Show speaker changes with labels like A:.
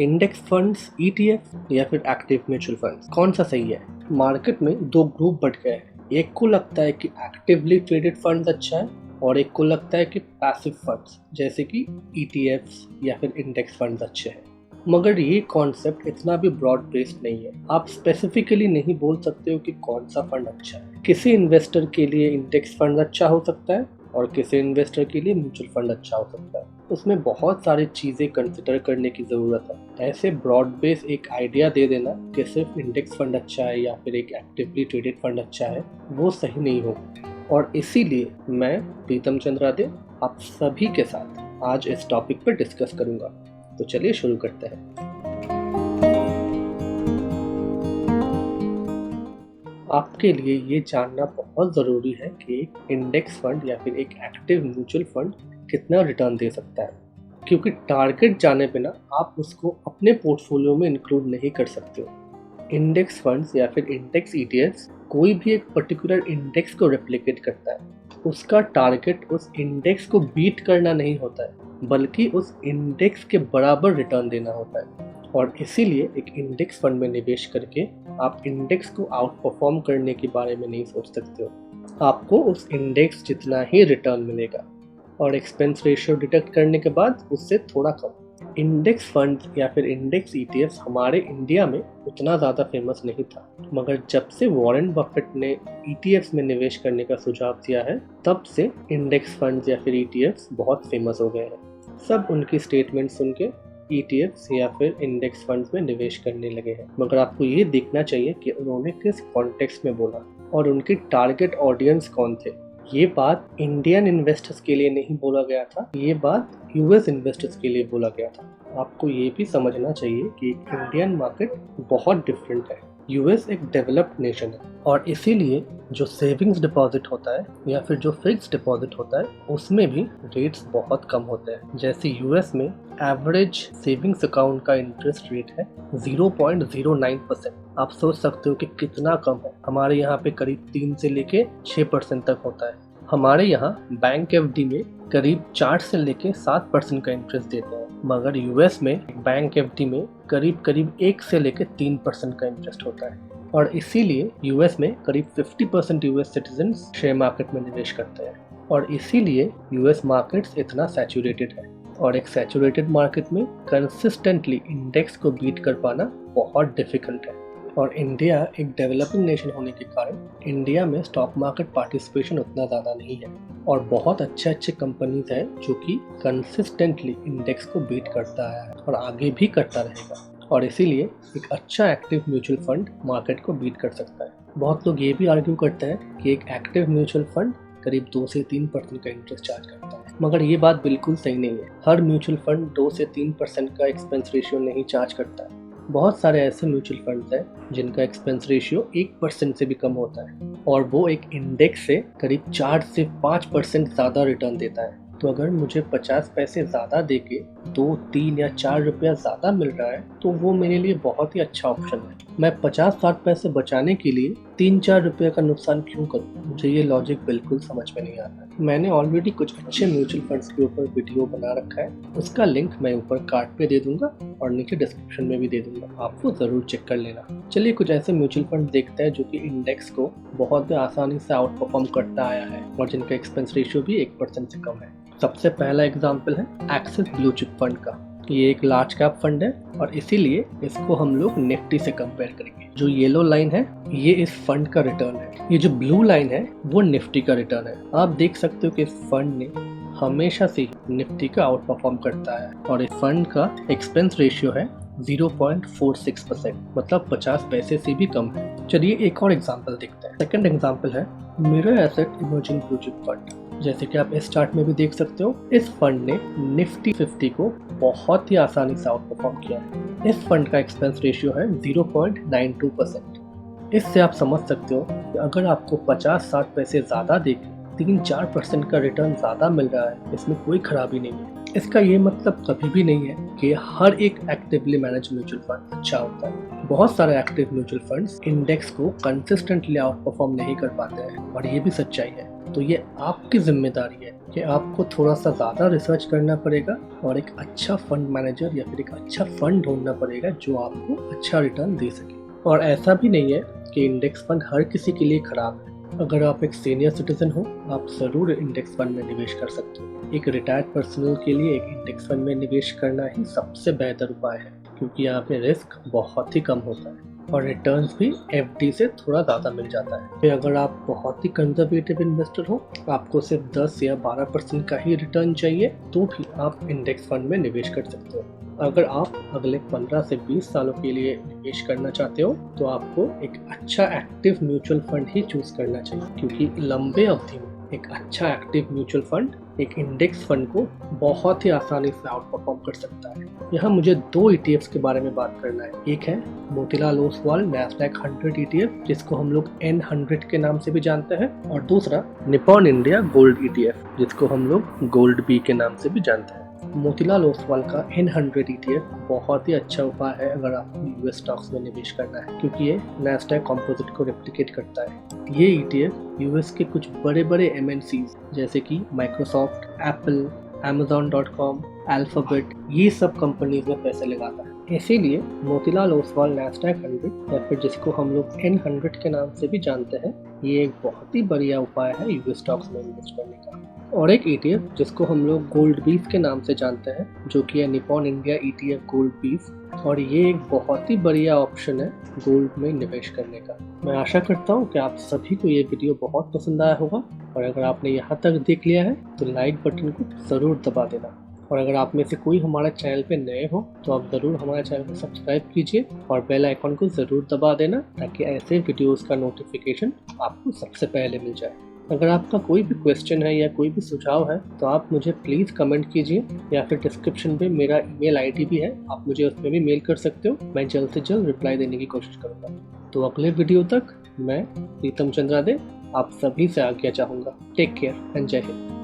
A: Index funds, ETF या फिर active mutual funds, कौन सा सही है? मार्केट में दो ग्रुप बट गए हैं। एक को लगता है कि एक्टिवली ट्रेडेड फंड्स अच्छा है और एक को लगता है कि पैसिव फंड्स जैसे कि ईटीएफ्स या फिर इंडेक्स फंड्स अच्छे हैं। मगर ये कॉन्सेप्ट इतना भी ब्रॉड बेस्ड नहीं है। आप स्पेसिफिकली नहीं बोल सकते हो कि कौन सा फंड अच्छा है। किसी इन्वेस्टर के लिए इंडेक्स फंड अच्छा हो सकता है और किसी इन्वेस्टर के लिए म्यूचुअल फंड अच्छा हो सकता है। उसमें बहुत सारी चीज़ें कंसिडर करने की ज़रूरत है। ऐसे ब्रॉड बेस एक आइडिया दे देना कि सिर्फ इंडेक्स फंड अच्छा है या फिर एक एक्टिवली ट्रेडेड फंड अच्छा है, वो सही नहीं होगा। और इसीलिए मैं प्रीतम चंद्रादे आप सभी के साथ आज इस टॉपिक पर डिस्कस करूंगा। तो चलिए शुरू करते हैं। आपके लिए ये जानना बहुत ज़रूरी है कि एक इंडेक्स फंड या फिर एक एक्टिव म्यूचुअल फंड कितना रिटर्न दे सकता है, क्योंकि टारगेट जाने बिना आप उसको अपने पोर्टफोलियो में इंक्लूड नहीं कर सकते हो। इंडेक्स फंड्स या फिर इंडेक्स ईटीएफ्स कोई भी एक पर्टिकुलर इंडेक्स को रेप्लिकेट करता है। उसका टारगेट उस इंडेक्स को बीट करना नहीं होता है, बल्कि उस इंडेक्स के बराबर रिटर्न देना होता है। और इसीलिए एक इंडेक्स फंड में निवेश करके आप इंडेक्स को आउट परफॉर्म करने के बारे में नहीं सोच सकते हो। आपको उस इंडेक्स जितना ही रिटर्न मिलेगा और एक्सपेंस रेशियो डिडक्ट करने के बाद उससे थोड़ा कम। इंडेक्स फंड या फिर इंडेक्स ईटीएफ्स हमारे इंडिया में उतना ज़्यादा फेमस नहीं था, मगर जब से वॉरेन बफेट ने ईटीएफ्स में निवेश करने का सुझाव दिया है, तब से इंडेक्स फंड्स या फिर ईटीएफ्स बहुत फेमस हो गए हैं। सब उनकी स्टेटमेंट सुन के ईटीएफ्स या फिर इंडेक्स फंड्स में निवेश करने लगे हैं। मगर आपको ये देखना चाहिए कि उन्होंने किस कॉन्टेक्स्ट में बोला और उनकी टारगेट ऑडियंस कौन थे। ये बात इंडियन इन्वेस्टर्स के लिए नहीं बोला गया था, ये बात यूएस इन्वेस्टर्स के लिए बोला गया था। आपको ये भी समझना चाहिए कि इंडियन मार्केट बहुत डिफरेंट है। यूएस एक डेवलप्ड नेशन है और इसीलिए जो सेविंग्स डिपॉजिट होता है या फिर जो फिक्स डिपॉजिट होता है उसमें भी रेट्स बहुत कम होते हैं। जैसे यूएस में एवरेज सेविंग्स अकाउंट का इंटरेस्ट रेट है 0.09%। आप सोच सकते हो कि कितना कम है। हमारे यहाँ पे करीब 3 से लेके 6% तक होता है। हमारे यहाँ बैंक एफडी में करीब 4 से लेके 7% का इंटरेस्ट देते हैं, मगर यूएस में बैंक एफडी में करीब 1 से लेके 3% का इंटरेस्ट होता है। और इसीलिए यूएस में करीब 50% यूएस सिटीजन्स शेयर मार्केट में निवेश करते हैं और इसीलिए यूएस मार्केट्स इतना सैचुरेटेड है। और एक सैचुरेटेड मार्केट में कंसिस्टेंटली इंडेक्स को बीट कर पाना बहुत डिफिकल्ट है। और इंडिया एक डेवलपिंग नेशन होने के कारण इंडिया में स्टॉक मार्केट पार्टिसिपेशन उतना ज़्यादा नहीं है और बहुत अच्छे कंपनीज हैं जो कि कंसिस्टेंटली इंडेक्स को बीट करता है और आगे भी करता रहेगा। और इसीलिए एक अच्छा एक्टिव म्यूचुअल फंड मार्केट को बीट कर सकता है। बहुत लोग ये भी आर्ग्यू करते हैं कि एक एक्टिव म्यूचुअल फंड करीब 2 से 3% का इंटरेस्ट चार्ज करता है, मगर ये बात बिल्कुल सही नहीं है। हर म्यूचुअल फंड 2 से 3% का एक्सपेंस रेशियो नहीं चार्ज करता है। बहुत सारे ऐसे म्यूचुअल फंड्स हैं जिनका एक्सपेंस रेशियो 1% से भी कम होता है और वो एक इंडेक्स से करीब 4 से 5% ज़्यादा रिटर्न देता है। तो अगर मुझे 50 पैसे ज़्यादा दे के 2, 3 या 4 रुपया ज़्यादा मिल रहा है तो वो मेरे लिए बहुत ही अच्छा ऑप्शन है। मैं 50-60 पैसे बचाने के लिए 3-4 रुपये का नुकसान क्यों करूँ? मुझे ये लॉजिक बिल्कुल समझ में नहीं आता। मैंने ऑलरेडी कुछ अच्छे म्यूचुअल फंड्स के ऊपर वीडियो बना रखा है, उसका लिंक मैं ऊपर कार्ड पे दे दूंगा और नीचे डिस्क्रिप्शन में भी दे दूंगा, आपको ज़रूर चेक कर लेना। चलिए कुछ ऐसे म्यूचुअल फंड देखते हैं जो कि इंडेक्स को बहुत ही आसानी से आउट परफॉर्म करता आया है और जिनका एक्सपेंस रेशियो भी 1% से कम है। सबसे पहला एग्जाम्पल है एक्सिस ब्लू चिप फंड का। ये एक लार्ज कैप फंड है और इसीलिए इसको हम लोग निफ्टी से कंपेयर करेंगे। जो येलो लाइन है ये इस फंड का रिटर्न है, ये जो ब्लू लाइन है वो निफ्टी का रिटर्न है। आप देख सकते हो कि इस फंड ने हमेशा से निफ्टी का आउट परफॉर्म करता है और इस फंड का एक्सपेंस रेशियो है 0.46%, मतलब 50 पैसे से भी कम है। चलिए एक और एग्जाम्पल देखते हैं। सेकंड एग्जाम्पल है mirror asset emerging blue chip fund. जैसे कि आप इस चार्ट में भी देख सकते हो, इस फंड ने निफ्टी 50 को बहुत ही आसानी से आउट परफॉर्म किया है। इस फंड का एक्सपेंस रेशियो है 0.92%। इससे आप समझ सकते हो कि अगर आपको 50-60 पैसे ज़्यादा देके 3-4% का रिटर्न ज़्यादा मिल रहा है, इसमें कोई खराबी नहीं है। इसका ये मतलब कभी भी नहीं है कि हर एक एक्टिवली मैनेज म्यूचुअल फंड अच्छा होता है। बहुत सारे एक्टिव म्यूचुअल फंड्स इंडेक्स को कंसिस्टेंटली आउट परफॉर्म नहीं कर पाते हैं और ये भी सच्चाई है। तो ये आपकी जिम्मेदारी है कि आपको थोड़ा सा ज़्यादा रिसर्च करना पड़ेगा और एक अच्छा फंड मैनेजर या फिर एक अच्छा फंड ढूंढना पड़ेगा जो आपको अच्छा रिटर्न दे सके। और ऐसा भी नहीं है कि इंडेक्स फंड हर किसी के लिए खराब है। अगर आप एक सीनियर सिटीजन हो, आप ज़रूर इंडेक्स फंड में निवेश कर सकते हो। एक रिटायर्ड पर्सनल के लिए एक इंडेक्स फंड में निवेश करना ही सबसे बेहतर उपाय है, क्योंकि यहाँ पे रिस्क बहुत ही कम होता है और रिटर्न्स भी एफडी से थोड़ा ज़्यादा मिल जाता है। फिर अगर आप बहुत ही कंजर्वेटिव इन्वेस्टर हो, आपको सिर्फ 10 या 12% का ही रिटर्न चाहिए, तो भी आप इंडेक्स फंड में निवेश कर सकते हो। अगर आप अगले 15 से 20 सालों के लिए निवेश करना चाहते हो, तो आपको एक अच्छा एक्टिव म्यूचुअल फंड ही चूज करना चाहिए, क्योंकि लंबे अवधि में एक अच्छा एक्टिव म्यूचुअल फंड एक इंडेक्स फंड को बहुत ही आसानी से आउट परफॉर्म कर सकता है। यहाँ मुझे 2 ETFs के बारे में बात करना है। एक है मोतीलाल ओसवाल नैस्डैक 100 ETF, जिसको हम लोग N100 के नाम से भी जानते हैं, और दूसरा निपॉन इंडिया गोल्ड ETF, जिसको हम लोग गोल्ड बी के नाम से भी जानते हैं। मोतीलाल ओसवाल का N100 ETF बहुत ही अच्छा उपाय है अगर आपको यूएस स्टॉक्स में निवेश करना है, क्योंकि ये नैस्डैक कंपोजिट को रेप्लिकेट करता है। ये ETF यूएस के कुछ बड़े बड़े MNCs जैसे कि माइक्रोसॉफ्ट, एप्पल, Amazon.com, अल्फाबेट, ये सब कंपनीज में पैसे लगाता है। इसीलिए मोतीलाल ओसवाल नैस्डैक 100 या फिर जिसको हम लोग N100 के नाम से भी जानते हैं, ये एक बहुत ही बढ़िया उपाय है यूएस स्टॉक्स में इन्वेस्ट करने का। और एक ETF जिसको हम लोग गोल्ड बीफ के नाम से जानते हैं, जो कि है Nippon India ETF gold beef, और ये एक बहुत ही बढ़िया ऑप्शन है गोल्ड में निवेश करने का। मैं आशा करता हूँ कि आप सभी को ये वीडियो बहुत पसंद आया होगा, और अगर आपने यहाँ तक देख लिया है तो लाइक बटन को ज़रूर दबा देना। और अगर आप में से कोई हमारे चैनल पे नए हो तो आप ज़रूर हमारे चैनल को सब्सक्राइब कीजिए और बेल आइकन को ज़रूर दबा देना, ताकि ऐसे वीडियोस का नोटिफिकेशन आपको सबसे पहले मिल जाए। अगर आपका कोई भी क्वेश्चन है या कोई भी सुझाव है तो आप मुझे प्लीज़ कमेंट कीजिए, या फिर डिस्क्रिप्शन पे मेरा ईमेल आईडी भी है, आप मुझे उस पर भी मेल कर सकते हो। मैं जल्द से जल्द रिप्लाई देने की कोशिश करूँगा। तो अगले वीडियो तक मैं प्रीतम चंद्रादे आप सभी से आज्ञा चाहूँगा। टेक केयर एंड जय हिंद।